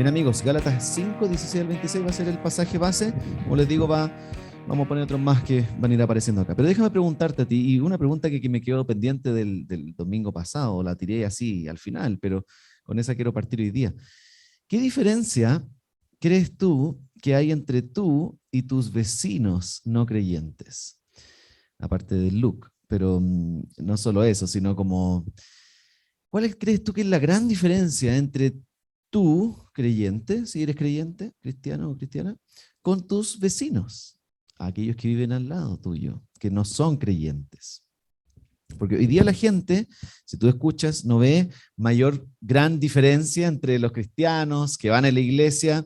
Bien, amigos, Gálatas 5, 16 al 26 va a ser el pasaje base. Como les digo, vamos a poner otros más que van a ir apareciendo acá. Pero déjame preguntarte a ti, y una pregunta que me quedó pendiente del domingo pasado, la tiré así al final, pero con esa quiero partir hoy día. ¿Qué diferencia crees tú que hay entre tú y tus vecinos no creyentes? Aparte del look, pero no solo eso, sino como, crees tú que es la gran diferencia entre tú, creyente, si eres creyente, cristiano o cristiana, con tus vecinos, aquellos que viven al lado tuyo, que no son creyentes? Porque hoy día la gente, si tú escuchas, no ve gran diferencia entre los cristianos que van a la iglesia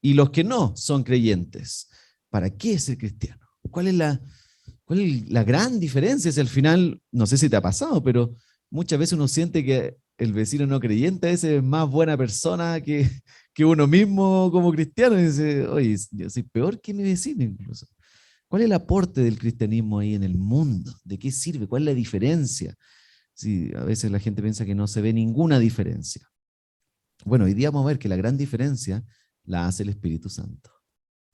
y los que no son creyentes. ¿Para qué ser cristiano? ¿Cuál es la gran diferencia? Si al final, no sé si te ha pasado, pero muchas veces uno siente que el vecino no creyente es más buena persona que uno mismo como cristiano. Y dice, oye, yo soy peor que mi vecino incluso. ¿Cuál es el aporte del cristianismo ahí en el mundo? ¿De qué sirve? ¿Cuál es la diferencia? Sí, a veces la gente piensa que no se ve ninguna diferencia. Bueno, hoy día vamos a ver que la gran diferencia la hace el Espíritu Santo.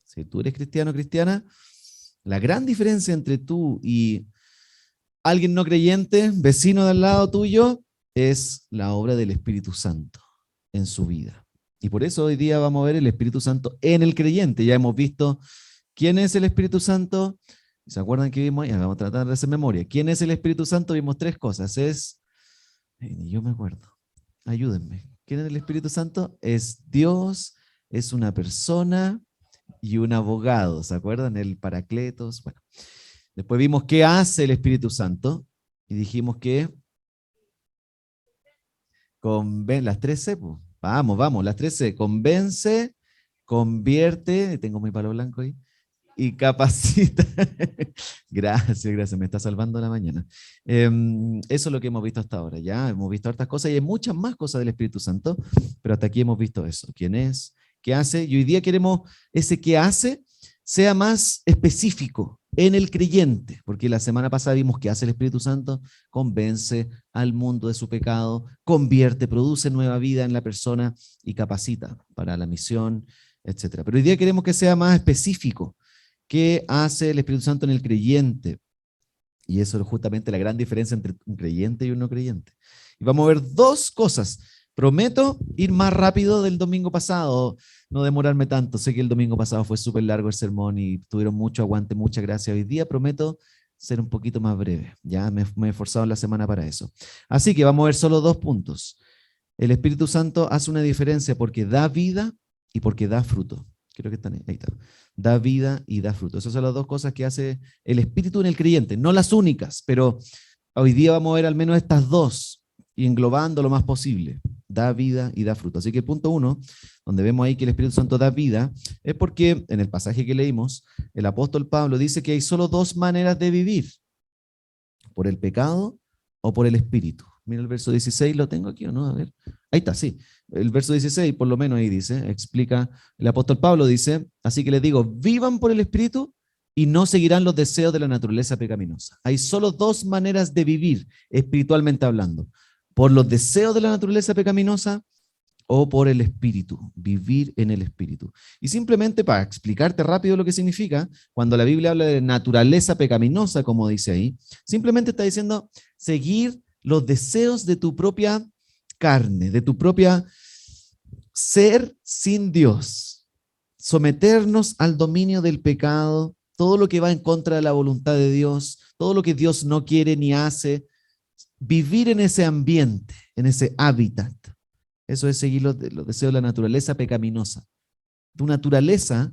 Si tú eres cristiano o cristiana, la gran diferencia entre tú y alguien no creyente, vecino del lado tuyo, es la obra del Espíritu Santo en su vida. Y por eso hoy día vamos a ver el Espíritu Santo en el creyente. Ya hemos visto quién es el Espíritu Santo. ¿Se acuerdan que vimos? Ya, vamos a tratar de hacer memoria. ¿Quién es el Espíritu Santo? Vimos tres cosas. Ni yo me acuerdo. Ayúdenme. ¿Quién es el Espíritu Santo? Es Dios, es una persona y un abogado. ¿Se acuerdan? El Paracletos. Bueno. Después vimos qué hace el Espíritu Santo y dijimos que las 13, pues. Vamos, las 13. Convence, convierte, tengo mi palo blanco ahí, y capacita. Gracias, me está salvando la mañana. Eso es lo que hemos visto hasta ahora, ya hemos visto hartas cosas y hay muchas más cosas del Espíritu Santo, pero hasta aquí hemos visto eso, quién es, qué hace, y hoy día queremos ese qué hace sea más específico en el creyente, porque la semana pasada vimos que hace el Espíritu Santo, convence al mundo de su pecado, convierte, produce nueva vida en la persona y capacita para la misión, etcétera. Pero hoy día queremos que sea más específico. ¿Qué hace el Espíritu Santo en el creyente? Y eso es justamente la gran diferencia entre un creyente y un no creyente. Y vamos a ver dos cosas. Prometo ir más rápido del domingo pasado, no demorarme tanto. Sé que el domingo pasado fue súper largo el sermón y tuvieron mucho aguante, muchas gracias. Hoy día prometo ser un poquito más breve. Ya me he esforzado en la semana para eso. Así que vamos a ver solo dos puntos. El Espíritu Santo hace una diferencia porque da vida y porque da fruto. Creo que están ahí. Ahí está. Da vida y da fruto. Esas son las dos cosas que hace el Espíritu en el creyente. No las únicas, pero hoy día vamos a ver al menos estas dos y englobando lo más posible. Da vida y da fruto. Así que el punto 1, donde vemos ahí que el Espíritu Santo da vida, es porque en el pasaje que leímos, el apóstol Pablo dice que hay solo dos maneras de vivir: por el pecado o por el Espíritu. Mira el verso 16, ¿lo tengo aquí o no? A ver. Ahí está, sí. El verso 16, por lo menos ahí dice, explica, el apóstol Pablo dice, así que les digo, vivan por el Espíritu y no seguirán los deseos de la naturaleza pecaminosa. Hay solo dos maneras de vivir, espiritualmente hablando: por los deseos de la naturaleza pecaminosa o por el Espíritu, vivir en el Espíritu. Y simplemente para explicarte rápido lo que significa, cuando la Biblia habla de naturaleza pecaminosa, como dice ahí, simplemente está diciendo seguir los deseos de tu propia carne, de tu propia ser sin Dios, someternos al dominio del pecado, todo lo que va en contra de la voluntad de Dios, todo lo que Dios no quiere ni hace, vivir en ese ambiente, en ese hábitat. Eso es seguir los deseos de la naturaleza pecaminosa. Tu naturaleza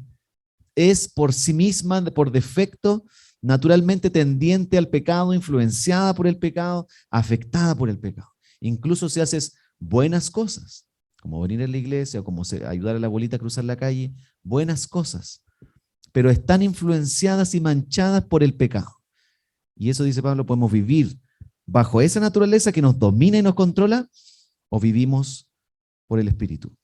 es por sí misma, por defecto, naturalmente tendiente al pecado, influenciada por el pecado, afectada por el pecado. Incluso si haces buenas cosas, como venir a la iglesia o como ayudar a la abuelita a cruzar la calle, buenas cosas, pero están influenciadas y manchadas por el pecado. Y eso, dice Pablo, podemos vivir bajo esa naturaleza que nos domina y nos controla, o vivimos por el Espíritu.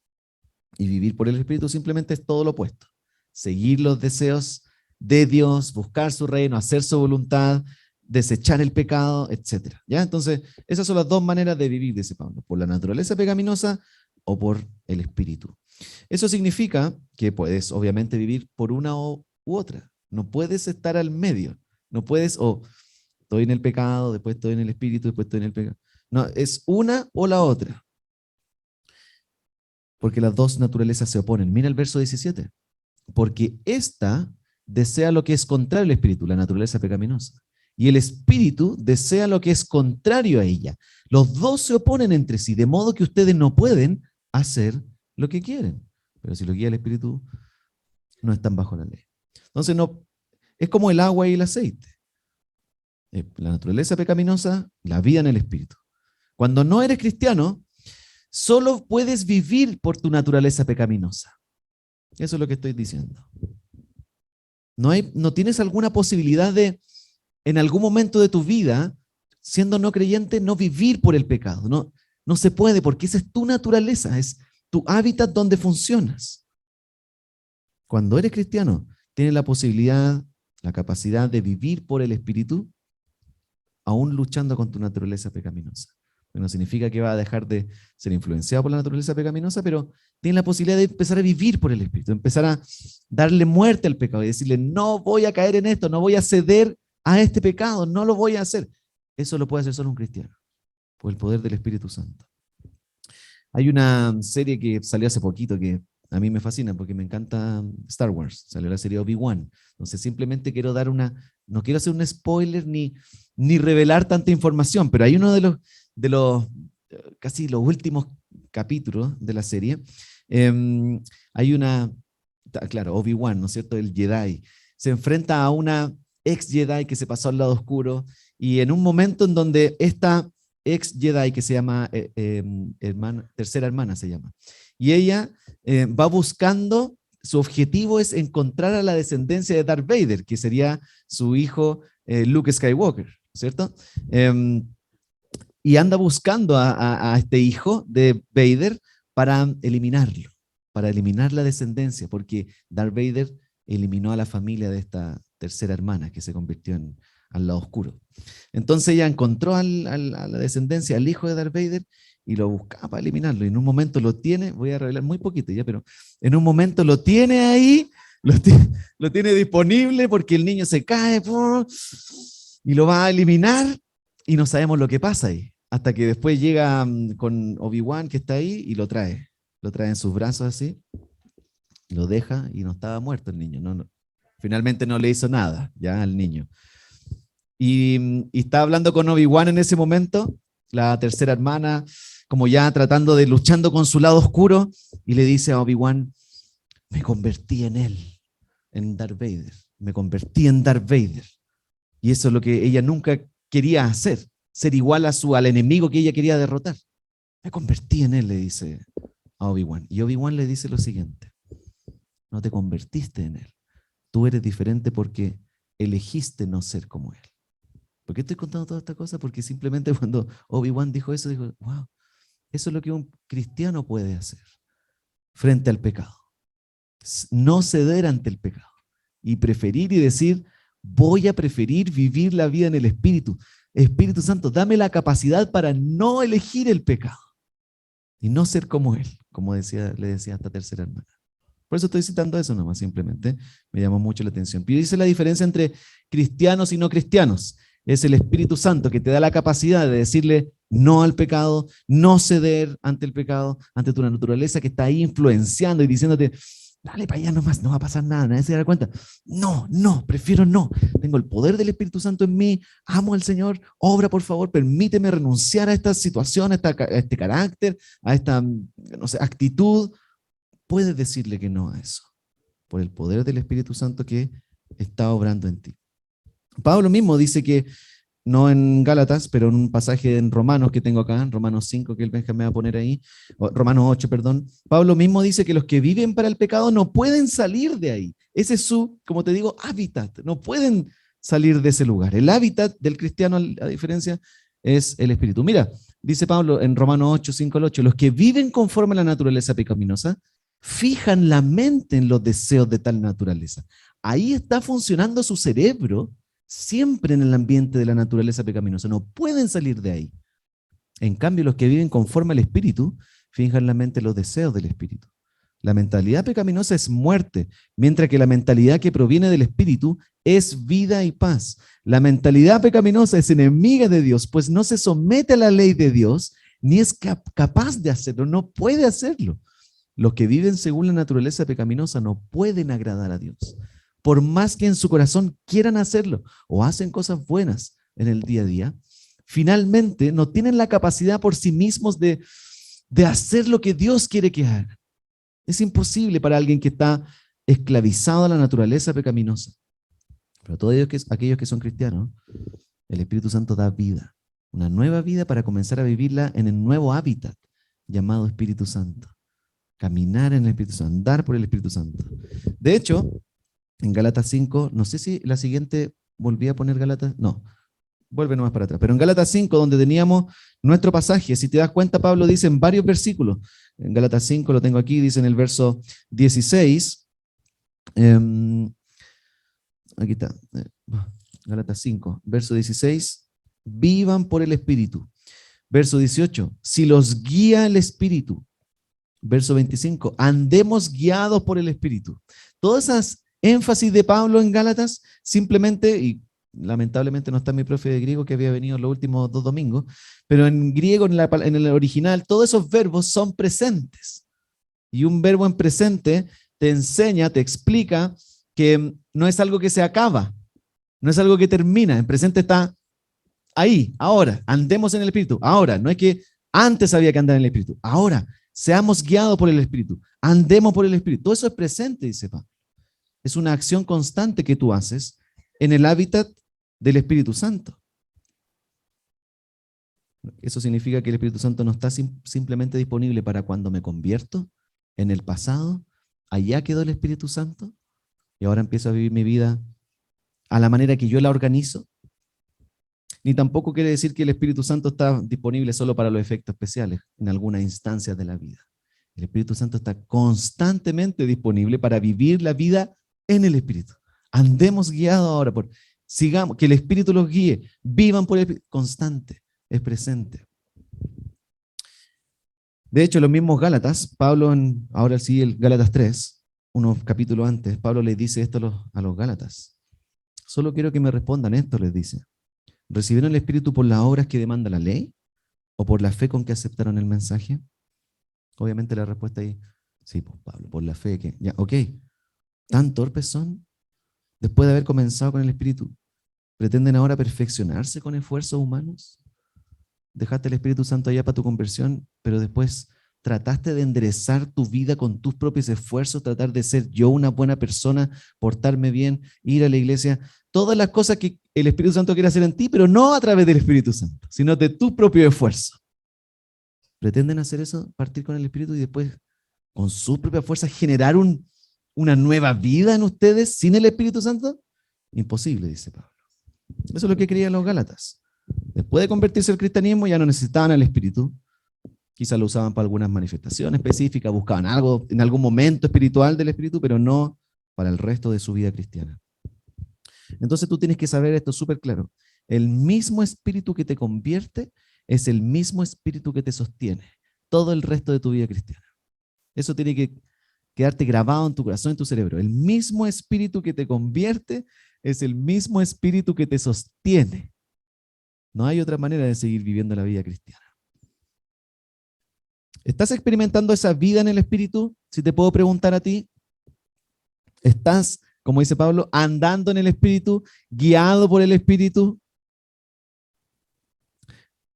Y vivir por el Espíritu simplemente es todo lo opuesto. Seguir los deseos de Dios, buscar su reino, hacer su voluntad, desechar el pecado, etc. ¿Ya? Entonces, esas son las dos maneras de vivir, dice Pablo: por la naturaleza pecaminosa o por el Espíritu. Eso significa que puedes obviamente vivir por una u otra. No puedes estar al medio. No puedes, estoy en el pecado, después estoy en el espíritu, después estoy en el pecado. No, es una o la otra. Porque las dos naturalezas se oponen. Mira el verso 17. Porque esta desea lo que es contrario al espíritu, la naturaleza pecaminosa. Y el espíritu desea lo que es contrario a ella. Los dos se oponen entre sí, de modo que ustedes no pueden hacer lo que quieren. Pero si lo guía el espíritu, no están bajo la ley. Entonces, no, es como el agua y el aceite. La naturaleza pecaminosa, la vida en el espíritu. Cuando no eres cristiano, solo puedes vivir por tu naturaleza pecaminosa. Eso es lo que estoy diciendo. No tienes alguna posibilidad de, en algún momento de tu vida, siendo no creyente, no vivir por el pecado. No se puede, porque esa es tu naturaleza, es tu hábitat donde funcionas. Cuando eres cristiano, tienes la posibilidad, la capacidad de vivir por el Espíritu, aún luchando con tu naturaleza pecaminosa. No significa que va a dejar de ser influenciado por la naturaleza pecaminosa, pero tienes la posibilidad de empezar a vivir por el Espíritu, empezar a darle muerte al pecado y decirle, no voy a caer en esto, no voy a ceder a este pecado, no lo voy a hacer. Eso lo puede hacer solo un cristiano, por el poder del Espíritu Santo. Hay una serie que salió hace poquito que a mí me fascina porque me encanta Star Wars, salió la serie Obi-Wan. Entonces simplemente quiero dar no quiero hacer un spoiler ni revelar tanta información, pero hay uno de los casi los últimos capítulos de la serie, hay claro, Obi-Wan, ¿no es cierto? El Jedi, se enfrenta a una ex Jedi que se pasó al lado oscuro y en un momento en donde esta ex Jedi que se llama, tercera hermana se llama, y ella va buscando, su objetivo es encontrar a la descendencia de Darth Vader, que sería su hijo Luke Skywalker, ¿cierto? Y anda buscando a este hijo de Vader para eliminarlo, para eliminar la descendencia, porque Darth Vader eliminó a la familia de esta tercera hermana que se convirtió al lado oscuro. Entonces ella encontró a la descendencia, al hijo de Darth Vader, y lo buscaba para eliminarlo. Y en un momento lo tiene, voy a revelar muy poquito ya, pero en un momento lo tiene ahí, lo tiene disponible porque el niño se cae y lo va a eliminar y no sabemos lo que pasa ahí. Hasta que después llega con Obi-Wan que está ahí y lo trae en sus brazos así, lo deja y no estaba muerto el niño. Finalmente no le hizo nada ya al niño. Y está hablando con Obi-Wan en ese momento, la tercera hermana, como ya luchando con su lado oscuro, y le dice a Obi-Wan, me convertí en él, en Darth Vader, me convertí en Darth Vader. Y eso es lo que ella nunca quería hacer, ser igual al enemigo que ella quería derrotar. Me convertí en él, le dice a Obi-Wan. Y Obi-Wan le dice lo siguiente, no te convertiste en él, tú eres diferente porque elegiste no ser como él. ¿Por qué estoy contando toda esta cosa? Porque simplemente cuando Obi-Wan dijo eso, dijo, wow, eso es lo que un cristiano puede hacer frente al pecado. No ceder ante el pecado y preferir y decir, voy a preferir vivir la vida en el Espíritu. Espíritu Santo, dame la capacidad para no elegir el pecado y no ser como él, como le decía a esta tercera hermana. Por eso estoy citando eso nomás, simplemente me llamó mucho la atención. Pero dice la diferencia entre cristianos y no cristianos. Es el Espíritu Santo que te da la capacidad de decirle no al pecado, no ceder ante el pecado, ante tu naturaleza que está ahí influenciando y diciéndote, dale para allá nomás, no va a pasar nada, nadie se dará cuenta. No, prefiero no. Tengo el poder del Espíritu Santo en mí, amo al Señor, obra por favor, permíteme renunciar a esta situación, a este carácter, a esta, no sé, actitud. Puedes decirle que no a eso, por el poder del Espíritu Santo que está obrando en ti. Pablo mismo dice que, no en Gálatas, pero en un pasaje en Romanos que tengo acá, en Romanos 5, que el Benjamín va a poner ahí, Romanos 8, perdón, Pablo mismo dice que los que viven para el pecado no pueden salir de ahí. Ese es su, como te digo, hábitat, no pueden salir de ese lugar. El hábitat del cristiano, a diferencia, es el Espíritu. Mira, dice Pablo en Romanos 8, 5 al 8, los que viven conforme a la naturaleza pecaminosa, fijan la mente en los deseos de tal naturaleza. Ahí está funcionando su cerebro, siempre en el ambiente de la naturaleza pecaminosa. No pueden salir de ahí. En cambio, los que viven conforme al Espíritu, fijan la mente en los deseos del Espíritu. La mentalidad pecaminosa es muerte, mientras que la mentalidad que proviene del Espíritu es vida y paz. La mentalidad pecaminosa es enemiga de Dios, pues no se somete a la ley de Dios, ni es capaz de hacerlo, no puede hacerlo. Los que viven según la naturaleza pecaminosa no pueden agradar a Dios. Por más que en su corazón quieran hacerlo o hacen cosas buenas en el día a día, finalmente no tienen la capacidad por sí mismos de hacer lo que Dios quiere que hagan. Es imposible para alguien que está esclavizado a la naturaleza pecaminosa. Pero todos aquellos que son cristianos, el Espíritu Santo da vida, una nueva vida para comenzar a vivirla en el nuevo hábitat llamado Espíritu Santo. Caminar en el Espíritu Santo, andar por el Espíritu Santo. De hecho, en Gálatas 5, no sé si la siguiente volví a poner Gálatas, no, vuelve nomás para atrás, pero en Gálatas 5, donde teníamos nuestro pasaje, si te das cuenta, Pablo dice en varios versículos, en Gálatas 5, lo tengo aquí, dice en el verso 16, aquí está, Gálatas 5, verso 16, vivan por el Espíritu. Verso 18, si los guía el Espíritu. Verso 25, andemos guiados por el Espíritu. Todas esas énfasis de Pablo en Gálatas, simplemente, y lamentablemente no está mi profe de griego que había venido los últimos 2 domingos, pero en griego, en el original, todos esos verbos son presentes. Y un verbo en presente te enseña, te explica que no es algo que se acaba, no es algo que termina. En presente está ahí, ahora, andemos en el Espíritu. Ahora, no es que antes había que andar en el Espíritu, ahora. Seamos guiados por el Espíritu, andemos por el Espíritu. Todo eso es presente, dice Pablo. Es una acción constante que tú haces en el hábitat del Espíritu Santo. Eso significa que el Espíritu Santo no está simplemente disponible para cuando me convierto en el pasado. Allá quedó el Espíritu Santo y ahora empiezo a vivir mi vida a la manera que yo la organizo. Ni tampoco quiere decir que el Espíritu Santo está disponible solo para los efectos especiales en algunas instancias de la vida. El Espíritu Santo está constantemente disponible para vivir la vida en el Espíritu. Andemos guiados ahora sigamos, que el Espíritu los guíe, vivan por el Espíritu, constante, es presente. De hecho, los mismos Gálatas, Pablo, ahora sí, el Gálatas 3, unos capítulos antes, Pablo les dice esto a los Gálatas. Solo quiero que me respondan esto, les dice. ¿Recibieron el Espíritu por las obras que demanda la ley o por la fe con que aceptaron el mensaje? Obviamente la respuesta ahí, sí, pues Pablo, por la fe que, ya, ok, ¿tan torpes son? Después de haber comenzado con el Espíritu, ¿pretenden ahora perfeccionarse con esfuerzos humanos? Dejaste el Espíritu Santo allá para tu conversión, pero después trataste de enderezar tu vida con tus propios esfuerzos, tratar de ser yo una buena persona, portarme bien, ir a la iglesia, todas las cosas que el Espíritu Santo quiere hacer en ti, pero no a través del Espíritu Santo, sino de tu propio esfuerzo. ¿Pretenden hacer eso, partir con el Espíritu y después con su propia fuerza generar una nueva vida en ustedes sin el Espíritu Santo? Imposible, dice Pablo. Eso es lo que creían los Gálatas. Después de convertirse al cristianismo ya no necesitaban el Espíritu. Quizás lo usaban para algunas manifestaciones específicas, buscaban algo en algún momento espiritual del Espíritu, pero no para el resto de su vida cristiana. Entonces tú tienes que saber esto súper claro. El mismo Espíritu que te convierte es el mismo Espíritu que te sostiene todo el resto de tu vida cristiana. Eso tiene que quedarte grabado en tu corazón, en tu cerebro. El mismo Espíritu que te convierte es el mismo Espíritu que te sostiene. No hay otra manera de seguir viviendo la vida cristiana. ¿Estás experimentando esa vida en el Espíritu? Si te puedo preguntar a ti, ¿estás, como dice Pablo, andando en el Espíritu, guiado por el Espíritu?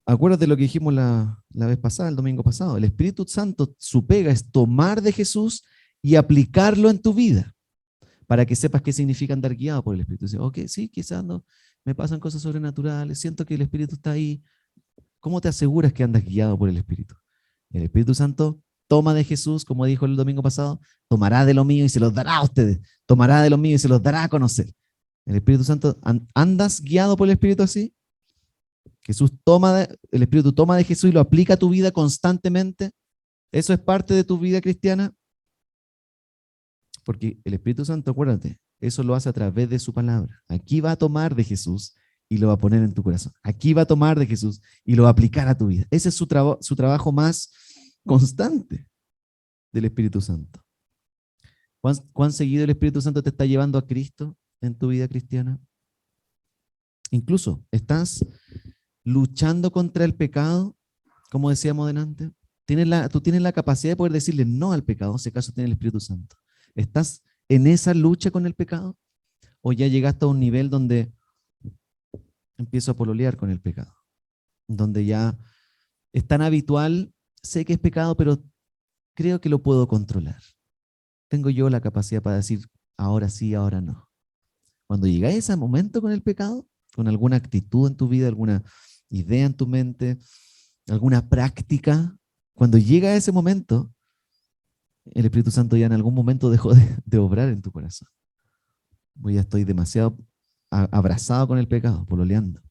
Acuérdate lo que dijimos la vez pasada, el domingo pasado. El Espíritu Santo, su pega es tomar de Jesús y aplicarlo en tu vida, para que sepas qué significa andar guiado por el Espíritu. Dice, ok, sí, quizás no, me pasan cosas sobrenaturales, siento que el Espíritu está ahí. ¿Cómo te aseguras que andas guiado por el Espíritu? El Espíritu Santo toma de Jesús, como dijo el domingo pasado, tomará de lo mío y se los dará a ustedes, tomará de lo mío y se los dará a conocer. El Espíritu Santo, ¿andas guiado por el Espíritu así? El Espíritu toma de Jesús y lo aplica a tu vida constantemente. ¿Eso es parte de tu vida cristiana? Porque el Espíritu Santo, acuérdate, eso lo hace a través de su palabra. Aquí va a tomar de Jesús y lo va a poner en tu corazón. Aquí va a tomar de Jesús y lo va a aplicar a tu vida. Ese es su trabajo más constante del Espíritu Santo. ¿Cuán seguido el Espíritu Santo te está llevando a Cristo en tu vida cristiana? Incluso, ¿estás luchando contra el pecado, como decíamos delante? Tú tienes la capacidad de poder decirle no al pecado, si acaso tiene el Espíritu Santo. ¿Estás en esa lucha con el pecado? ¿O ya llegaste a un nivel donde empiezo a pololear con el pecado? Donde ya es tan habitual, sé que es pecado, pero creo que lo puedo controlar. Tengo yo la capacidad para decir ahora sí, ahora no. Cuando llegáis a ese momento con el pecado, con alguna actitud en tu vida, alguna idea en tu mente, alguna práctica, cuando llega ese momento, el Espíritu Santo ya en algún momento dejó de obrar en tu corazón. Pues ya estoy demasiado abrazado con el pecado, pololeando,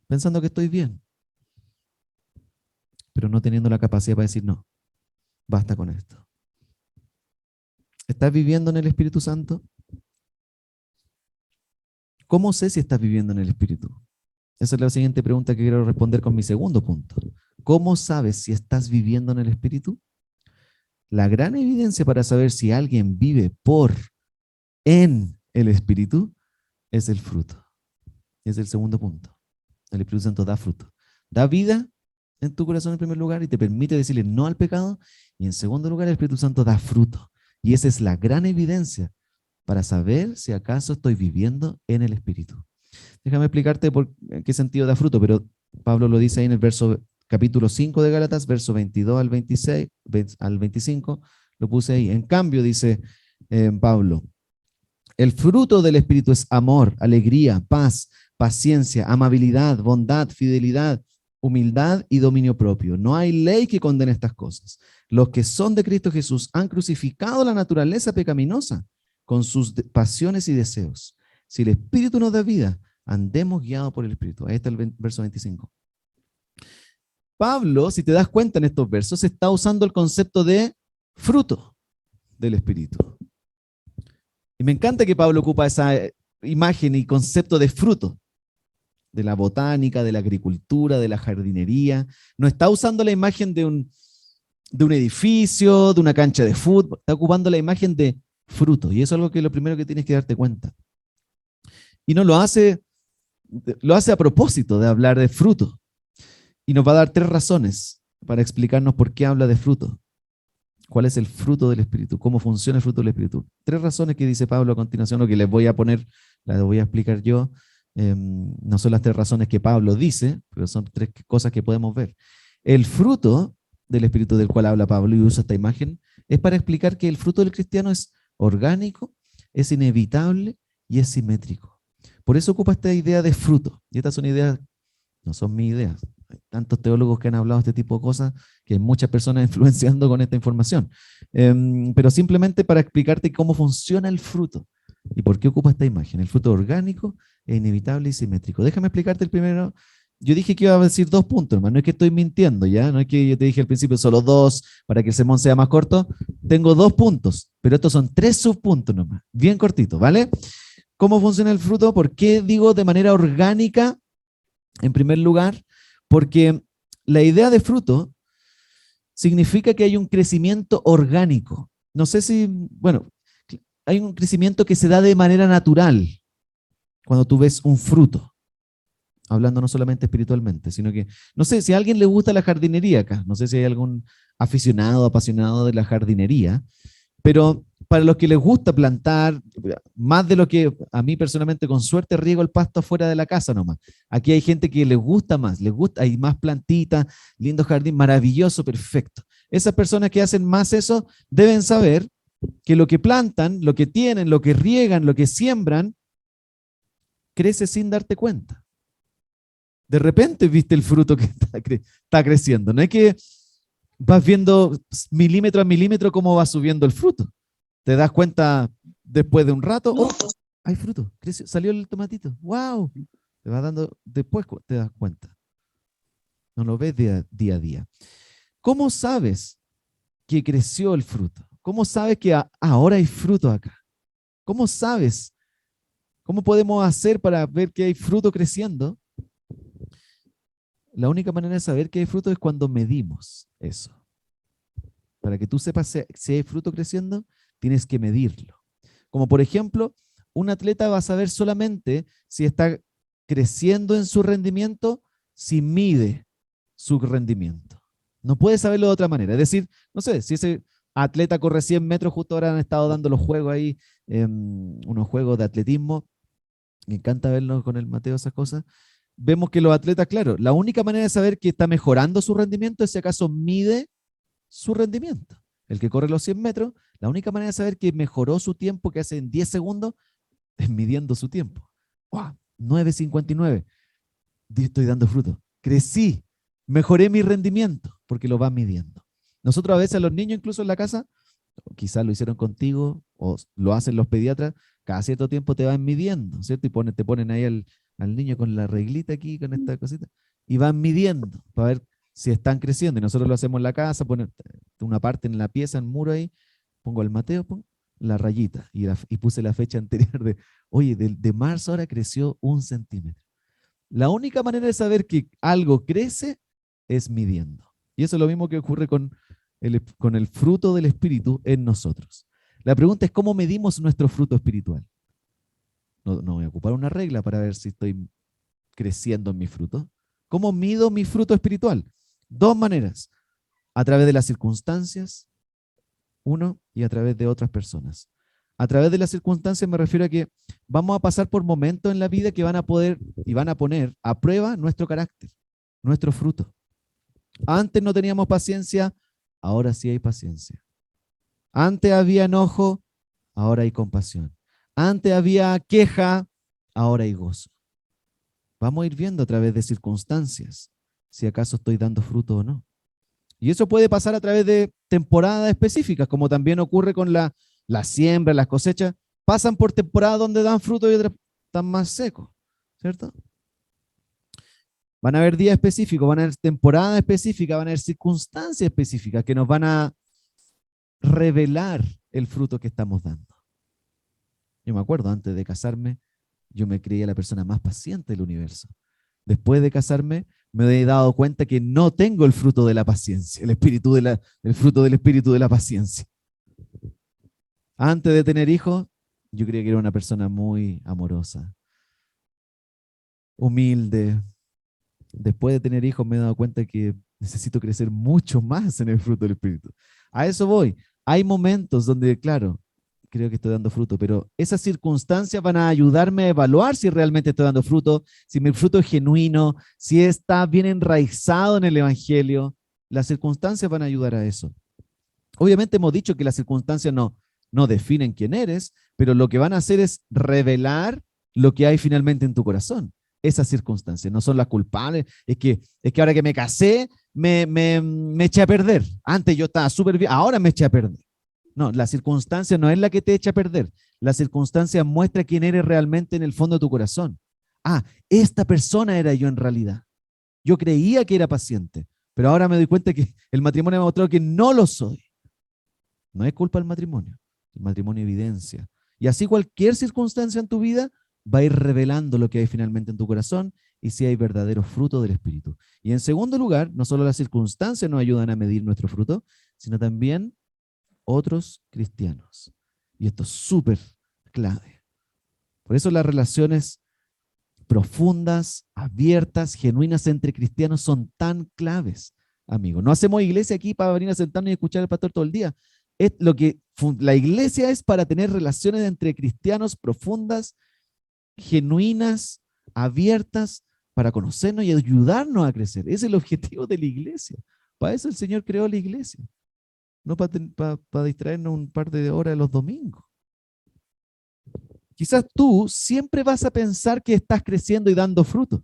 pensando que estoy bien, pero no teniendo la capacidad para decir no, basta con esto. ¿Estás viviendo en el Espíritu Santo? ¿Cómo sé si estás viviendo en el Espíritu? Esa es la siguiente pregunta que quiero responder con mi segundo punto. ¿Cómo sabes si estás viviendo en el Espíritu? La gran evidencia para saber si alguien vive en el Espíritu es el fruto. Es el segundo punto. El Espíritu Santo da fruto. Da vida en tu corazón en primer lugar y te permite decirle no al pecado. Y en segundo lugar, el Espíritu Santo da fruto. Y esa es la gran evidencia para saber si acaso estoy viviendo en el Espíritu. Déjame explicarte en qué sentido da fruto, pero Pablo lo dice ahí en el capítulo 5 de Gálatas, verso 22 al 26, al 25, lo puse ahí. En cambio, dice Pablo, el fruto del Espíritu es amor, alegría, paz, paciencia, amabilidad, bondad, fidelidad, humildad y dominio propio. No hay ley que condene estas cosas. Los que son de Cristo Jesús han crucificado la naturaleza pecaminosa con sus pasiones y deseos. Si el Espíritu nos da vida, andemos guiados por el Espíritu. Ahí está el verso 25. Pablo, si te das cuenta en estos versos, está usando el concepto de fruto del Espíritu. Y me encanta que Pablo ocupa esa imagen y concepto de fruto, de la botánica, de la agricultura, de la jardinería. No está usando la imagen de un edificio, de una cancha de fútbol, está ocupando la imagen de fruto. Y eso es algo que es lo primero que tienes que darte cuenta. Y no lo hace a propósito de hablar de fruto. Y nos va a dar 3 razones para explicarnos por qué habla de fruto. ¿Cuál es el fruto del Espíritu? ¿Cómo funciona el fruto del Espíritu? 3 razones que dice Pablo a continuación, o que les voy a poner, las voy a explicar yo. No son las 3 razones que Pablo dice, pero son 3 cosas que podemos ver. El fruto del Espíritu del cual habla Pablo y usa esta imagen es para explicar que el fruto del cristiano es orgánico, es inevitable y es simétrico. Por eso ocupa esta idea de fruto. Y estas son ideas, no son mis ideas. Hay tantos teólogos que han hablado de este tipo de cosas que hay muchas personas influenciando con esta información. Pero simplemente para explicarte cómo funciona el fruto y por qué ocupa esta imagen. El fruto orgánico es inevitable y simétrico. Déjame explicarte el primero. Yo dije que iba a decir 2 puntos, hermano. No es que estoy mintiendo, ¿ya? No es que yo te dije al principio solo 2 para que el sermón sea más corto. Tengo 2 puntos, pero estos son 3 subpuntos nomás. Bien cortito, ¿vale? ¿Cómo funciona el fruto? ¿Por qué digo de manera orgánica? En primer lugar, porque la idea de fruto significa que hay un crecimiento orgánico. No sé si, bueno, hay un crecimiento que se da de manera natural cuando tú ves un fruto, hablando no solamente espiritualmente, sino que, no sé si a alguien le gusta la jardinería acá, no sé si hay algún aficionado, apasionado de la jardinería, pero para los que les gusta plantar, más de lo que a mí personalmente con suerte riego el pasto afuera de la casa nomás. Aquí hay gente que les gusta más, hay más plantitas, lindo jardín, maravilloso, perfecto. Esas personas que hacen más eso deben saber que lo que plantan, lo que tienen, lo que riegan, lo que siembran, crece sin darte cuenta. De repente viste el fruto que está creciendo. No es que vas viendo milímetro a milímetro cómo va subiendo el fruto. Te das cuenta después de un rato, oh, hay fruto, creció, salió el tomatito, wow. Te vas dando, después te das cuenta. No lo ves día a día. ¿Cómo sabes que creció el fruto? ¿Cómo sabes que ahora hay fruto acá? ¿Cómo sabes? ¿Cómo podemos hacer para ver que hay fruto creciendo? La única manera de saber que hay fruto es cuando medimos eso. Para que tú sepas si hay fruto creciendo, tienes que medirlo. Como por ejemplo, un atleta va a saber solamente si está creciendo en su rendimiento si mide su rendimiento. No puede saberlo de otra manera. Es decir, no sé, si ese atleta corre 100 metros, justo ahora han estado dando los juegos ahí, unos juegos de atletismo, me encanta verlos con el Mateo, esas cosas. Vemos que los atletas, claro, la única manera de saber que está mejorando su rendimiento es si acaso mide su rendimiento. El que corre los 100 metros, la única manera de saber que mejoró su tiempo, que hace en 10 segundos, es midiendo su tiempo. ¡Wow! 9:59. Estoy dando fruto. Crecí, mejoré mi rendimiento, porque lo va midiendo. Nosotros a veces a los niños, incluso en la casa, quizás lo hicieron contigo, o lo hacen los pediatras, cada cierto tiempo te van midiendo, ¿cierto? Y te ponen ahí al niño con la reglita aquí, con esta cosita, y van midiendo para ver si están creciendo. Y nosotros lo hacemos en la casa, ponen una parte en la pieza, en el muro ahí, pongo el Mateo, pongo la rayita, y puse la fecha anterior de, oye, de marzo ahora creció 1 centímetro. La única manera de saber que algo crece es midiendo. Y eso es lo mismo que ocurre con el fruto del Espíritu en nosotros. La pregunta es cómo medimos nuestro fruto espiritual. No voy a ocupar una regla para ver si estoy creciendo en mi fruto. ¿Cómo mido mi fruto espiritual? 2 maneras. A través de las circunstancias, uno, y a través de otras personas. A través de las circunstancias me refiero a que vamos a pasar por momentos en la vida que van a poder y van a poner a prueba nuestro carácter, nuestro fruto. Antes no teníamos paciencia, ahora sí hay paciencia. Antes había enojo, ahora hay compasión. Antes había queja, ahora hay gozo. Vamos a ir viendo a través de circunstancias si acaso estoy dando fruto o no. Y eso puede pasar a través de temporadas específicas, como también ocurre con la siembra, las cosechas. Pasan por temporadas donde dan fruto y otras están más secos, ¿cierto? Van a haber días específicos, van a haber temporadas específicas, van a haber circunstancias específicas que nos van a revelar el fruto que estamos dando. Yo me acuerdo, antes de casarme, yo me creía la persona más paciente del universo. Después de casarme, me he dado cuenta que no tengo el fruto de la paciencia, el fruto del espíritu de la paciencia. Antes de tener hijos, yo creía que era una persona muy amorosa, humilde. Después de tener hijos me he dado cuenta que necesito crecer mucho más en el fruto del espíritu. A eso voy. Hay momentos donde, claro, creo que estoy dando fruto, pero esas circunstancias van a ayudarme a evaluar si realmente estoy dando fruto, si mi fruto es genuino, si está bien enraizado en el evangelio. Las circunstancias van a ayudar a eso. Obviamente hemos dicho que las circunstancias no definen quién eres, pero lo que van a hacer es revelar lo que hay finalmente en tu corazón. Esas circunstancias no son las culpables. Es que ahora que me casé, me eché a perder. Antes yo estaba súper bien, ahora me eché a perder. No, la circunstancia no es la que te echa a perder. La circunstancia muestra quién eres realmente en el fondo de tu corazón. Ah, esta persona era yo en realidad. Yo creía que era paciente, pero ahora me doy cuenta que el matrimonio me ha mostrado que no lo soy. No es culpa del matrimonio. El matrimonio evidencia. Y así cualquier circunstancia en tu vida va a ir revelando lo que hay finalmente en tu corazón y si hay verdadero fruto del Espíritu. Y en segundo lugar, no solo las circunstancias nos ayudan a medir nuestro fruto, sino también otros cristianos. Y esto es súper clave. Por eso las relaciones profundas, abiertas, genuinas entre cristianos son tan claves, amigos. No hacemos iglesia aquí para venir a sentarnos y escuchar al pastor todo el día. La iglesia es para tener relaciones entre cristianos profundas, genuinas, abiertas, para conocernos y ayudarnos a crecer. Ese es el objetivo de la iglesia. Para eso el Señor creó la iglesia. No para distraernos un par de horas los domingos. Quizás tú siempre vas a pensar que estás creciendo y dando fruto.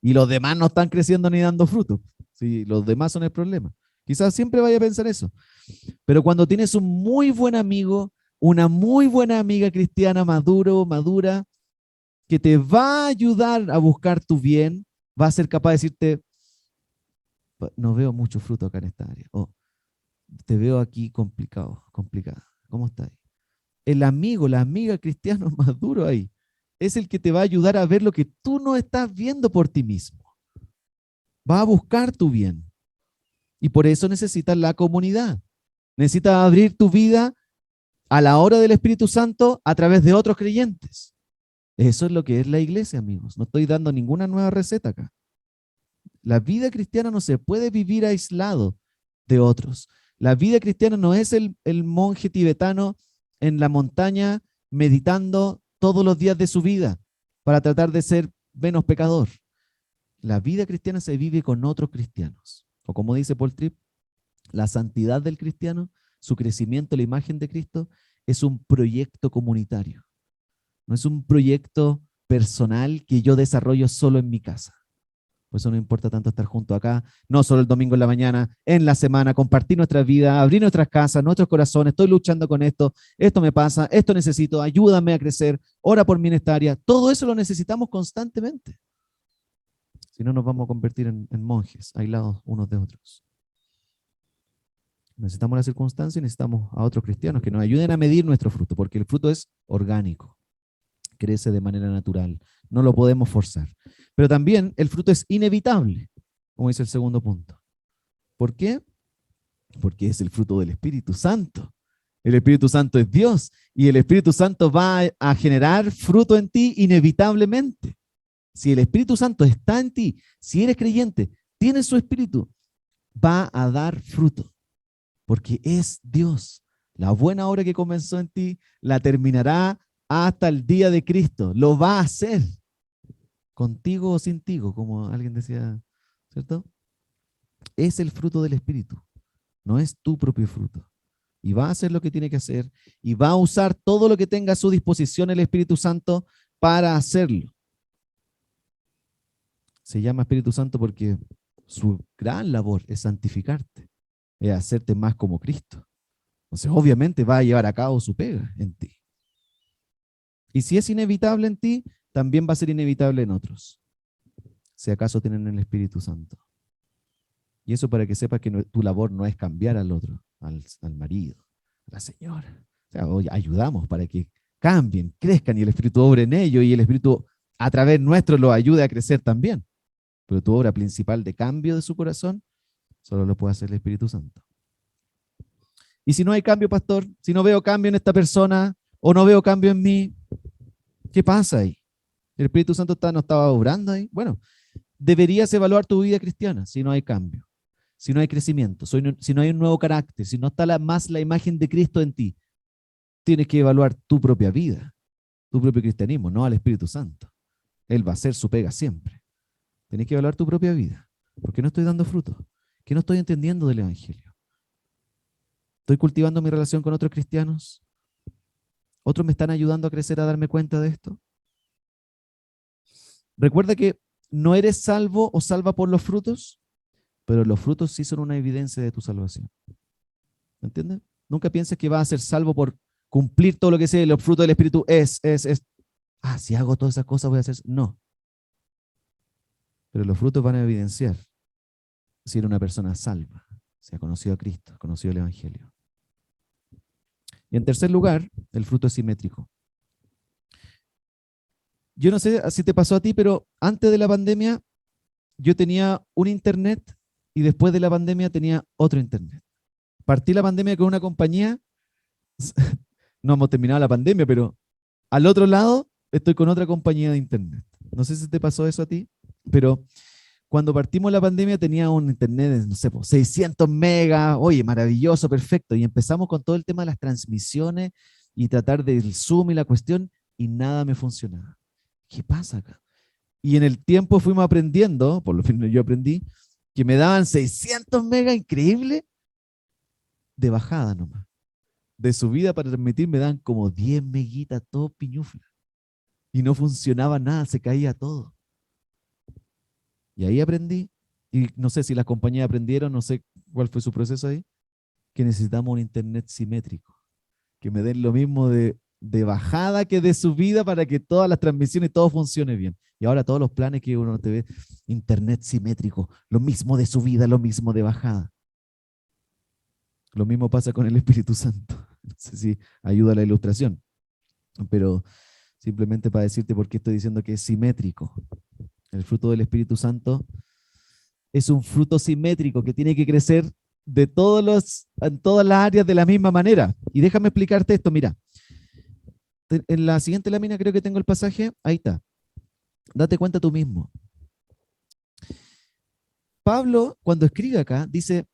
Y los demás no están creciendo ni dando fruto. Sí, los demás son el problema. Quizás siempre vaya a pensar eso. Pero cuando tienes un muy buen amigo, una muy buena amiga cristiana madura, que te va a ayudar a buscar tu bien, va a ser capaz de decirte, no veo mucho fruto acá en esta área. Te veo aquí complicada. ¿Cómo estás? El amigo, la amiga cristiano maduro ahí, es el que te va a ayudar a ver lo que tú no estás viendo por ti mismo. Va a buscar tu bien. Y por eso necesitas la comunidad. Necesitas abrir tu vida a la hora del Espíritu Santo a través de otros creyentes. Eso es lo que es la iglesia, amigos. No estoy dando ninguna nueva receta acá. La vida cristiana no se puede vivir aislado de otros. La vida cristiana no es el monje tibetano en la montaña meditando todos los días de su vida para tratar de ser menos pecador. La vida cristiana se vive con otros cristianos. O como dice Paul Tripp, la santidad del cristiano, su crecimiento, la imagen de Cristo, es un proyecto comunitario. No es un proyecto personal que yo desarrollo solo en mi casa. Por eso no importa tanto estar juntos acá, no solo el domingo en la mañana, en la semana, compartir nuestra vida, abrir nuestras casas, nuestros corazones, estoy luchando con esto, esto me pasa, esto necesito, ayúdame a crecer, ora por mi en esta área. Todo eso lo necesitamos constantemente. Si no, nos vamos a convertir en monjes, aislados unos de otros. Necesitamos la circunstancia y necesitamos a otros cristianos que nos ayuden a medir nuestro fruto, porque el fruto es orgánico, crece de manera natural, no lo podemos forzar. Pero también el fruto es inevitable, como dice el segundo punto. ¿Por qué? Porque es el fruto del Espíritu Santo. El Espíritu Santo es Dios y el Espíritu Santo va a generar fruto en ti inevitablemente. Si el Espíritu Santo está en ti, si eres creyente, tienes su Espíritu, va a dar fruto, porque es Dios. La buena obra que comenzó en ti la terminará hasta el día de Cristo. Lo va a hacer, contigo o sin ti, como alguien decía, ¿cierto? Es el fruto del Espíritu, no es tu propio fruto. Y va a hacer lo que tiene que hacer y va a usar todo lo que tenga a su disposición el Espíritu Santo para hacerlo. Se llama Espíritu Santo porque su gran labor es santificarte, es hacerte más como Cristo. Entonces, obviamente va a llevar a cabo su pega en ti. Y si es inevitable en ti, también va a ser inevitable en otros, si acaso tienen el Espíritu Santo. Y eso para que sepas que tu labor no es cambiar al otro, al marido, a la señora. O sea, oye, ayudamos para que cambien, crezcan y el Espíritu obre en ellos y el Espíritu a través nuestro los ayude a crecer también. Pero tu obra principal de cambio de su corazón solo lo puede hacer el Espíritu Santo. Y si no hay cambio, pastor, si no veo cambio en esta persona o no veo cambio en mí, ¿qué pasa ahí? ¿El Espíritu Santo no estaba obrando ahí? Bueno, deberías evaluar tu vida cristiana si no hay cambio, si no hay crecimiento, si no hay un nuevo carácter, si no está más la imagen de Cristo en ti. Tienes que evaluar tu propia vida, tu propio cristianismo, no al Espíritu Santo. Él va a hacer su pega siempre. Tienes que evaluar tu propia vida. ¿Por qué no estoy dando fruto? ¿Qué no estoy entendiendo del Evangelio? ¿Estoy cultivando mi relación con otros cristianos? ¿Otros me están ayudando a crecer, a darme cuenta de esto? Recuerda que no eres salvo o salva por los frutos, pero los frutos sí son una evidencia de tu salvación. ¿Me entiendes? Nunca pienses que vas a ser salvo por cumplir todo lo que sea. Los frutos del Espíritu es. Si hago todas esas cosas voy a hacer. No. Pero los frutos van a evidenciar si eres una persona salva, si ha conocido a Cristo, ha conocido el Evangelio. Y en tercer lugar, el fruto es simétrico. Yo no sé si te pasó a ti, pero antes de la pandemia yo tenía un internet y después de la pandemia tenía otro internet. Partí la pandemia con una compañía, no hemos terminado la pandemia, pero al otro lado estoy con otra compañía de internet. No sé si te pasó eso a ti, pero cuando partimos la pandemia tenía un internet de, no sé, 600 megas, oye, maravilloso, perfecto, y empezamos con todo el tema de las transmisiones y tratar del Zoom y la cuestión, y nada me funcionaba. ¿Qué pasa acá? Y en el tiempo fuimos aprendiendo, por lo menos yo aprendí, que me daban 600 megas increíble de bajada nomás. De subida para transmitir me dan como 10 meguitas, todo piñufla. Y no funcionaba nada, se caía todo. Y ahí aprendí, y no sé si las compañías aprendieron, no sé cuál fue su proceso ahí, que necesitamos un internet simétrico, que me den lo mismo de bajada que de subida para que todas las transmisiones, todo funcione bien. Y ahora todos los planes que uno te ve, internet simétrico, lo mismo de subida, lo mismo de bajada. Lo mismo pasa con el Espíritu Santo. No sé si ayuda a la ilustración, pero simplemente para decirte por qué estoy diciendo que es simétrico. El fruto del Espíritu Santo es un fruto simétrico que tiene que crecer en todas las áreas de la misma manera. Y déjame explicarte esto, mira. En la siguiente lámina creo que tengo el pasaje, ahí está. Date cuenta tú mismo. Pablo, cuando escribe acá, dice,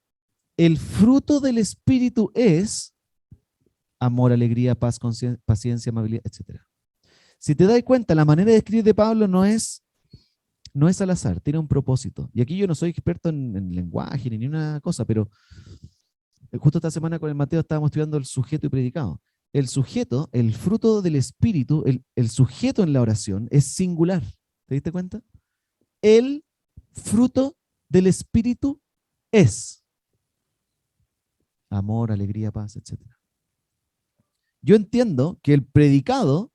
el fruto del Espíritu es amor, alegría, paz, paciencia, amabilidad, etc. Si te das cuenta, la manera de escribir de Pablo no es al azar, tiene un propósito. Y aquí yo no soy experto en lenguaje ni una cosa, pero justo esta semana con el Mateo estábamos estudiando el sujeto y predicado. El sujeto, el fruto del Espíritu, el sujeto en la oración es singular. ¿Te diste cuenta? El fruto del Espíritu es amor, alegría, paz, etc. Yo entiendo que el predicado,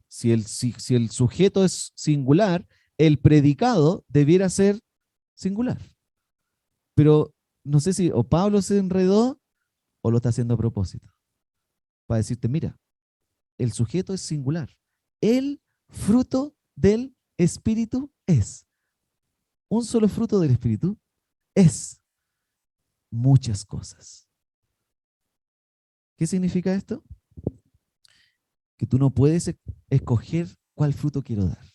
si el sujeto es singular, el predicado debiera ser singular. Pero no sé si o Pablo se enredó o lo está haciendo a propósito. Para decirte, mira, el sujeto es singular. El fruto del Espíritu es. Un solo fruto del Espíritu es muchas cosas. ¿Qué significa esto? Que tú no puedes escoger cuál fruto quiero dar.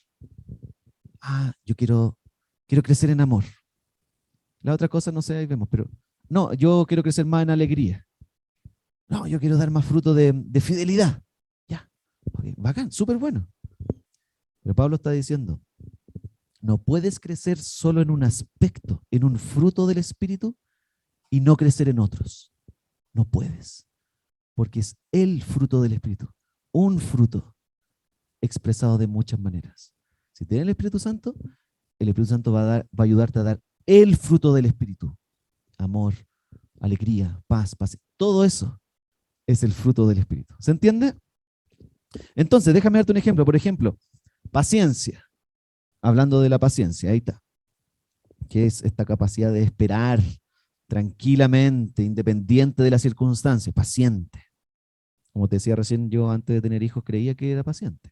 Yo quiero crecer en amor. La otra cosa no sé, ahí vemos, pero no, yo quiero crecer más en alegría. No, yo quiero dar más fruto de fidelidad. Ya, okay, bacán, súper bueno. Pero Pablo está diciendo, no puedes crecer solo en un aspecto, en un fruto del Espíritu y no crecer en otros. No puedes, porque es el fruto del Espíritu, un fruto expresado de muchas maneras. Si tienes el Espíritu Santo va a ayudarte a dar el fruto del Espíritu. Amor, alegría, paz, todo eso es el fruto del Espíritu. ¿Se entiende? Entonces, déjame darte un ejemplo. Por ejemplo, paciencia. Hablando de la paciencia, ahí está. Que es esta capacidad de esperar tranquilamente, independiente de las circunstancias, paciente. Como te decía recién, yo antes de tener hijos creía que era paciente.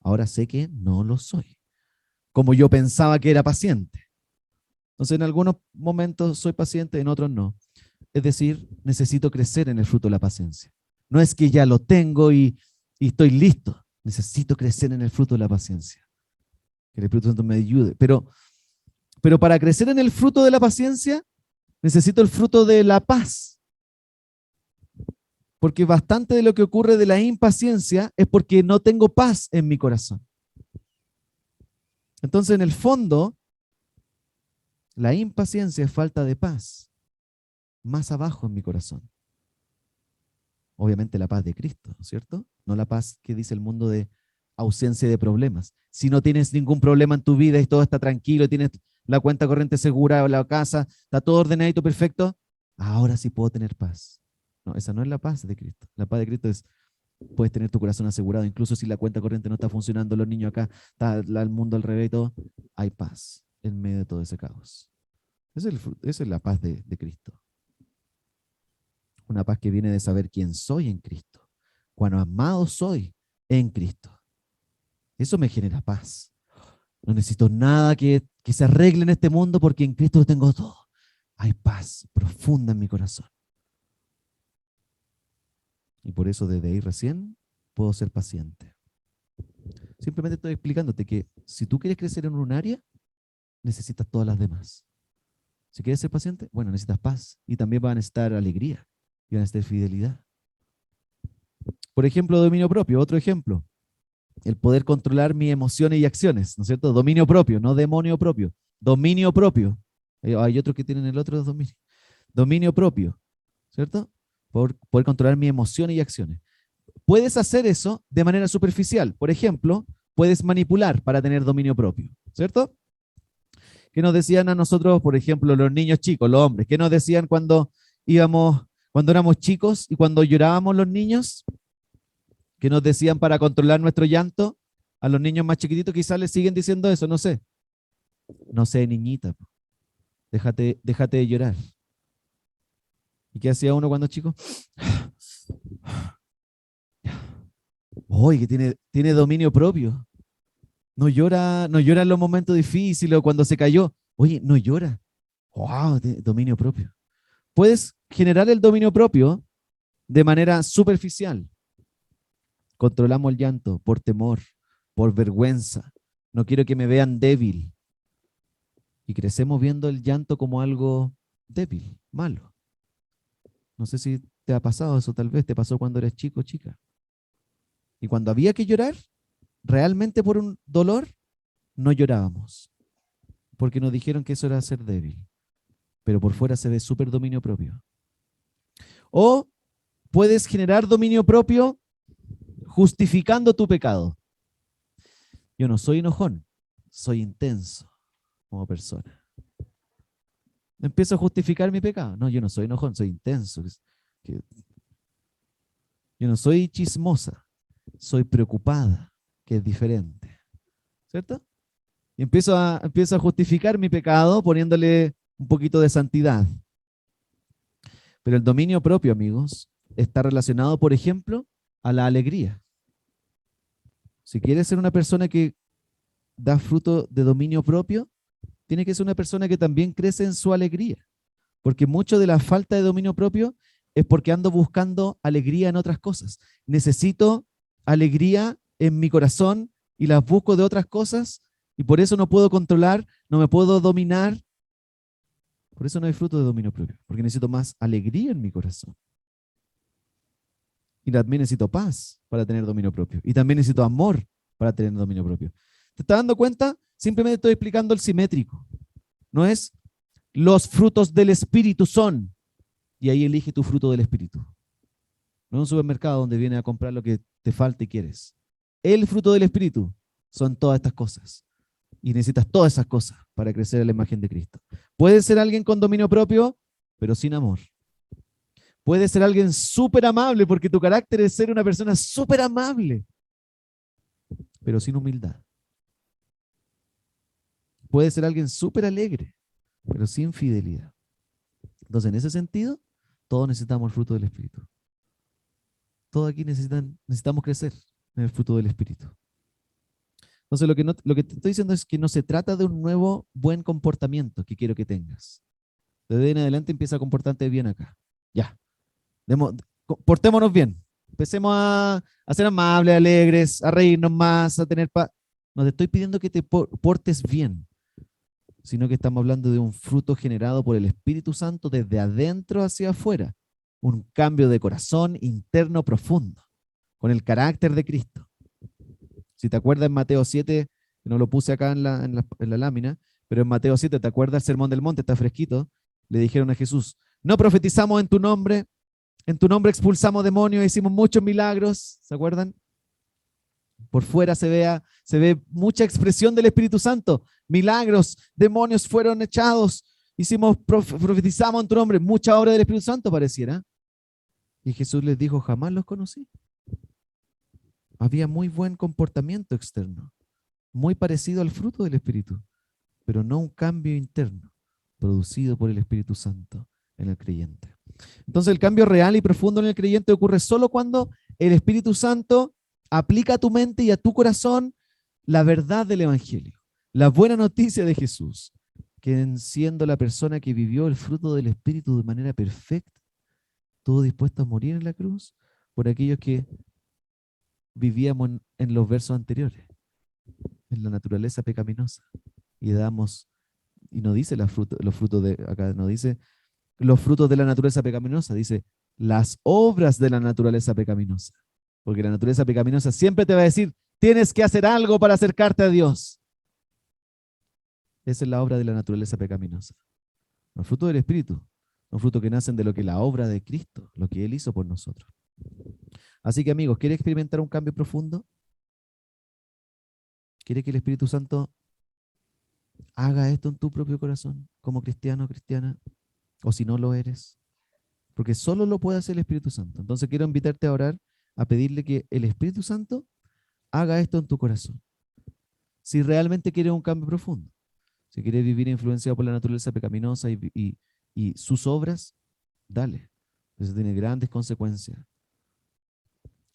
Ahora sé que no lo soy. Como yo pensaba que era paciente. Entonces, en algunos momentos soy paciente, en otros no. Es decir, necesito crecer en el fruto de la paciencia. No es que ya lo tengo y estoy listo. Necesito crecer en el fruto de la paciencia. Que el Espíritu Santo me ayude. Pero para crecer en el fruto de la paciencia, necesito el fruto de la paz. Porque bastante de lo que ocurre de la impaciencia es porque no tengo paz en mi corazón. Entonces, en el fondo, la impaciencia es falta de paz. Más abajo en mi corazón. Obviamente la paz de Cristo, ¿no es cierto? No la paz que dice el mundo de ausencia de problemas. Si no tienes ningún problema en tu vida y todo está tranquilo, tienes la cuenta corriente segura, la casa, está todo ordenadito, perfecto, ahora sí puedo tener paz. No, esa no es la paz de Cristo. La paz de Cristo es, puedes tener tu corazón asegurado, incluso si la cuenta corriente no está funcionando, los niños acá, está el mundo al revés y todo, hay paz en medio de todo ese caos. Esa es la paz de Cristo. Una paz que viene de saber quién soy en Cristo, cuán amado soy en Cristo. Eso me genera paz. No necesito nada que se arregle en este mundo porque en Cristo lo tengo todo. Hay paz profunda en mi corazón. Y por eso desde ahí recién puedo ser paciente. Simplemente estoy explicándote que si tú quieres crecer en un área, necesitas todas las demás. Si quieres ser paciente, bueno, necesitas paz y también van a necesitar alegría y van a necesitar fidelidad. Por ejemplo, dominio propio, otro ejemplo. El poder controlar mis emociones y acciones, ¿no es cierto? Dominio propio, no demonio propio. Dominio propio. Hay otros que tienen el otro dominio. Dominio propio, ¿cierto? Poder controlar mis emociones y acciones. Puedes hacer eso de manera superficial. Por ejemplo, puedes manipular para tener dominio propio, ¿cierto? ¿Qué nos decían a nosotros, por ejemplo, los niños chicos, los hombres? ¿Qué nos decían cuando éramos chicos y cuando llorábamos los niños? ¿Qué nos decían para controlar nuestro llanto? A los niños más chiquititos quizás les siguen diciendo eso, no sé. No sé, niñita, déjate de llorar. ¿Y qué hacía uno cuando chico? Oye, que tiene dominio propio. No llora en los momentos difíciles o cuando se cayó. Oye, no llora. Wow, dominio propio. Puedes generar el dominio propio de manera superficial. Controlamos el llanto por temor, por vergüenza. No quiero que me vean débil. Y crecemos viendo el llanto como algo débil, malo. No sé si te ha pasado eso, tal vez te pasó cuando eres chico o chica. Y cuando había que llorar, realmente por un dolor, no llorábamos. Porque nos dijeron que eso era ser débil. Pero por fuera se ve súper dominio propio. O puedes generar dominio propio justificando tu pecado. Yo no soy enojón, soy intenso como persona. Empiezo a justificar mi pecado. No, yo no soy enojón, soy intenso. Yo no soy chismosa, soy preocupada, que es diferente. ¿Cierto? Y empiezo a justificar mi pecado poniéndole un poquito de santidad. Pero el dominio propio, amigos, está relacionado, por ejemplo, a la alegría. Si quieres ser una persona que da fruto de dominio propio, tiene que ser una persona que también crece en su alegría. Porque mucho de la falta de dominio propio es porque ando buscando alegría en otras cosas. Necesito alegría en mi corazón y las busco de otras cosas y por eso no puedo controlar, no me puedo dominar. Por eso no hay fruto de dominio propio, porque necesito más alegría en mi corazón. Y también necesito paz para tener dominio propio. Y también necesito amor para tener dominio propio. ¿Te estás dando cuenta? Simplemente estoy explicando el simétrico. No es los frutos del Espíritu son, y ahí elige tu fruto del Espíritu. No es un supermercado donde vienes a comprar lo que te falta y quieres. El fruto del Espíritu son todas estas cosas. Y necesitas todas esas cosas para crecer a la imagen de Cristo. Puedes ser alguien con dominio propio, pero sin amor. Puedes ser alguien súper amable, porque tu carácter es ser una persona súper amable, pero sin humildad. Puedes ser alguien súper alegre, pero sin fidelidad. Entonces, en ese sentido, todos necesitamos el fruto del Espíritu. Todos aquí necesitamos crecer en el fruto del Espíritu. Entonces, lo que te estoy diciendo es que no se trata de un nuevo buen comportamiento que quiero que tengas. Desde ahí en adelante empieza a comportarte bien acá. Ya. Portémonos bien. Empecemos a ser amables, alegres, a reírnos más, a tener paz. No te estoy pidiendo que te portes bien, sino que estamos hablando de un fruto generado por el Espíritu Santo desde adentro hacia afuera. Un cambio de corazón interno profundo, con el carácter de Cristo. Si te acuerdas en Mateo 7, que no lo puse acá en la lámina, pero en Mateo 7, ¿te acuerdas el Sermón del Monte? Está fresquito. Le dijeron a Jesús, no profetizamos en tu nombre expulsamos demonios, hicimos muchos milagros, ¿se acuerdan? Por fuera se ve mucha expresión del Espíritu Santo, milagros, demonios fueron echados, profetizamos en tu nombre, mucha obra del Espíritu Santo pareciera. Y Jesús les dijo, jamás los conocí. Había muy buen comportamiento externo, muy parecido al fruto del Espíritu, pero no un cambio interno producido por el Espíritu Santo en el creyente. Entonces el cambio real y profundo en el creyente ocurre solo cuando el Espíritu Santo aplica a tu mente y a tu corazón la verdad del Evangelio, la buena noticia de Jesús, que siendo la persona que vivió el fruto del Espíritu de manera perfecta, estuvo dispuesto a morir en la cruz por aquellos que vivíamos en los versos anteriores, en la naturaleza pecaminosa. Y damos, y no dice los frutos de, acá no dice los frutos de la naturaleza pecaminosa, dice las obras de la naturaleza pecaminosa. Porque la naturaleza pecaminosa siempre te va a decir, tienes que hacer algo para acercarte a Dios. Esa es la obra de la naturaleza pecaminosa. Los frutos del Espíritu, los frutos que nacen de lo que la obra de Cristo, lo que Él hizo por nosotros. Así que amigos, ¿quieres experimentar un cambio profundo? ¿Quieres que el Espíritu Santo haga esto en tu propio corazón como cristiano o cristiana? O si no lo eres. Porque solo lo puede hacer el Espíritu Santo. Entonces quiero invitarte a orar, a pedirle que el Espíritu Santo haga esto en tu corazón. Si realmente quieres un cambio profundo, si quieres vivir influenciado por la naturaleza pecaminosa y sus obras, dale. Eso tiene grandes consecuencias.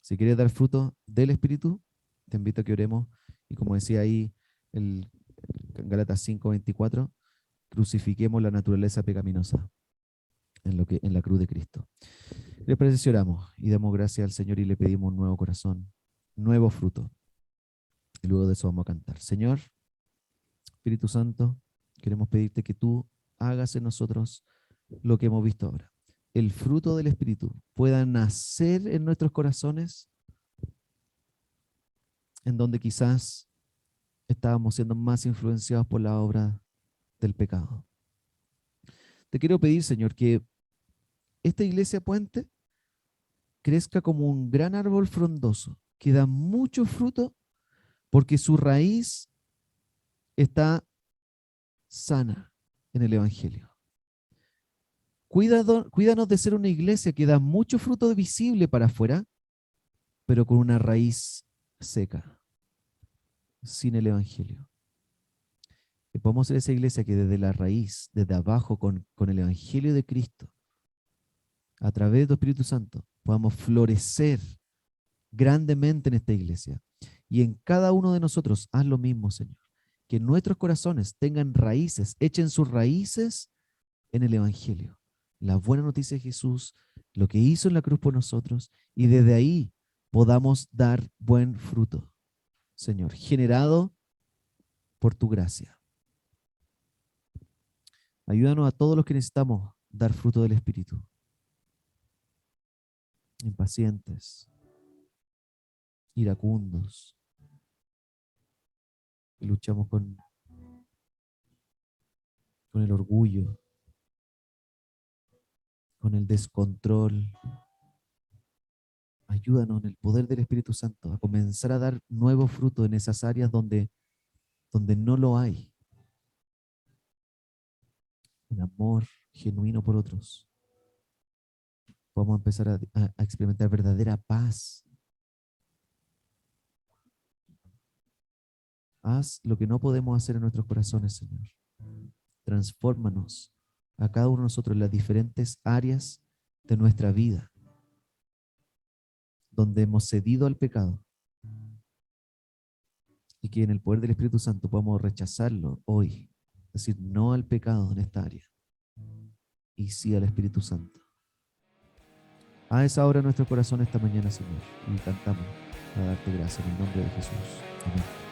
Si quieres dar fruto del Espíritu, te invito a que oremos. Y como decía ahí el Gálatas 5:24, crucifiquemos la naturaleza pecaminosa. en la cruz de Cristo. ¿Les parece si oramos y damos gracias al Señor y le pedimos un nuevo corazón, nuevo fruto? Y luego de eso vamos a cantar. Señor, Espíritu Santo, queremos pedirte que tú hagas en nosotros lo que hemos visto ahora. El fruto del Espíritu pueda nacer en nuestros corazones, en donde quizás estábamos siendo más influenciados por la obra del pecado. Te quiero pedir, Señor, que esta iglesia Puente crezca como un gran árbol frondoso, que da mucho fruto porque su raíz está sana en el Evangelio. Cuídanos de ser una iglesia que da mucho fruto visible para afuera, pero con una raíz seca, sin el Evangelio. Que podamos ser esa iglesia que desde la raíz, desde abajo, con el Evangelio de Cristo, a través del Espíritu Santo, podamos florecer grandemente en esta iglesia. Y en cada uno de nosotros, haz lo mismo, Señor. Que nuestros corazones tengan raíces, echen sus raíces en el Evangelio. La buena noticia de Jesús, lo que hizo en la cruz por nosotros, y desde ahí podamos dar buen fruto, Señor, generado por tu gracia. Ayúdanos a todos los que necesitamos dar fruto del Espíritu. Impacientes, iracundos, que luchamos con el orgullo, con el descontrol. Ayúdanos en el poder del Espíritu Santo a comenzar a dar nuevo fruto en esas áreas donde no lo hay. Un amor genuino por otros. Podemos empezar a experimentar verdadera paz. Haz lo que no podemos hacer en nuestros corazones, Señor. Transfórmanos a cada uno de nosotros en las diferentes áreas de nuestra vida donde hemos cedido al pecado, y que en el poder del Espíritu Santo podamos rechazarlo hoy, decir no al pecado en esta área y sí al Espíritu Santo. A esa hora nuestro corazón esta mañana, Señor, y cantamos a darte gracias en el nombre de Jesús. Amén.